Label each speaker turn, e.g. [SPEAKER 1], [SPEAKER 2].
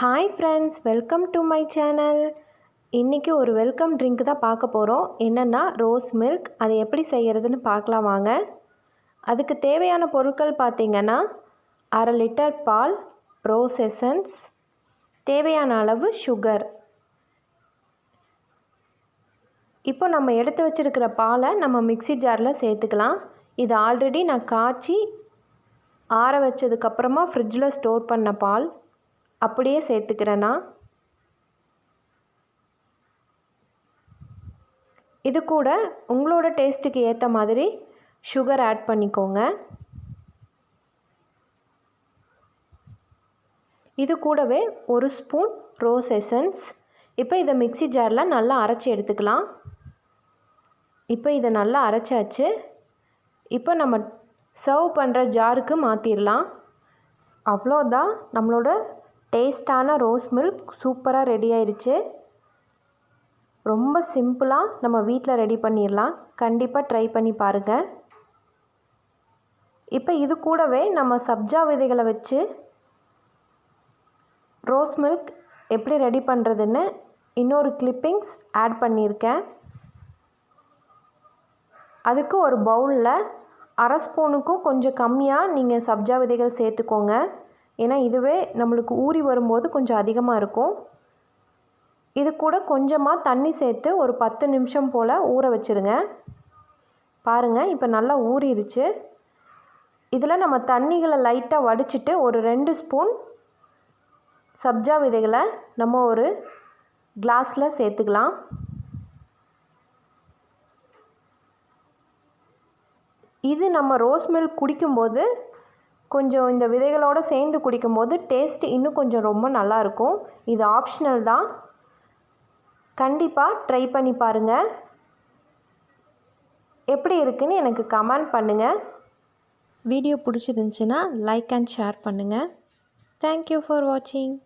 [SPEAKER 1] Hi friends, welcome to my channel. இன்றைக்கி ஒரு welcome drink தான் பார்க்க போகிறோம். என்னென்னா ரோஸ் மில்க். அதை எப்படி செய்கிறதுன்னு பார்க்கலாம் வாங்க. அதுக்கு தேவையான பொருட்கள் பார்த்திங்கன்னா 1/2 லிட்டர் பால், ரோஸ் எசன்ஸ், தேவையான அளவு சுகர். இப்போ நம்ம எடுத்து வச்சுருக்கிற பாலை நம்ம மிக்ஸி ஜாரில் சேர்த்துக்கலாம். இது ஆல்ரெடி நான் காய்ச்சி ஆற வச்சதுக்கப்புறமா ஃப்ரிட்ஜில் ஸ்டோர் பண்ண பால் அப்படியே சேர்த்துக்கிறேன்னா. இது கூட உங்களோட டேஸ்ட்டுக்கு ஏற்ற மாதிரி சுகர் ஆட் பண்ணிக்கோங்க. இது கூடவே 1 ஸ்பூன் ரோஸ் எசன்ஸ். இப்போ இதை மிக்ஸி ஜாரில் நல்லா அரைச்சி எடுத்துக்கலாம். இப்போ இதை நல்லா அரைச்சாச்சு. இப்போ நம்ம சர்வ் பண்ணுற ஜாருக்கு மாற்றிடலாம். அவ்வளோதான், நம்மளோட டேஸ்டான ரோஸ் மில்க் சூப்பராக ரெடி ஆயிடுச்சு. ரொம்ப சிம்பிளாக நம்ம வீட்டில் ரெடி பண்ணிடலாம். கண்டிப்பாக ட்ரை பண்ணி பாருங்கள். இப்போ இது கூடவே நம்ம சப்ஜா விதைகளை வச்சு ரோஸ் மில்க் எப்படி ரெடி பண்ணுறதுன்னு இன்னொரு கிளிப்பிங்ஸ் ஆட் பண்ணியிருக்கேன். அதுக்கு ஒரு பவுலில் 1/2 ஸ்பூனுக்கும் கொஞ்சம் கம்மியாக நீங்கள் சப்ஜா விதைகள் சேர்த்துக்கோங்க. ஏன்னா இதுவே நம்மளுக்கு ஊறி வரும்போது கொஞ்சம் அதிகமாக இருக்கும். இது கூட கொஞ்சமாக தண்ணி சேர்த்து ஒரு 10 நிமிஷம் போல் ஊற வச்சுருங்க. பாருங்கள், இப்போ நல்லா ஊறிடுச்சு. இதில் நம்ம தண்ணிகளை லைட்டாக வடிச்சிட்டு ஒரு 2 ஸ்பூன் சப்ஜா விதைகளை நம்ம ஒரு கிளாஸில் சேர்த்துக்கலாம். இது நம்ம ரோஸ் மில்க் குடிக்கும்போது கொஞ்சம் இந்த விதைகளோடு சேர்ந்து குடிக்கும்போது டேஸ்ட்டு இன்னும் கொஞ்சம் ரொம்ப நல்லாயிருக்கும். இது ஆப்ஷனல் தான். கண்டிப்பாக ட்ரை பண்ணி பாருங்கள். எப்படி இருக்குன்னு எனக்கு கமெண்ட் பண்ணுங்கள். வீடியோ பிடிச்சிருந்துச்சுன்னா லைக் அண்ட் ஷேர் பண்ணுங்கள். தேங்க்யூ ஃபார் வாட்சிங்.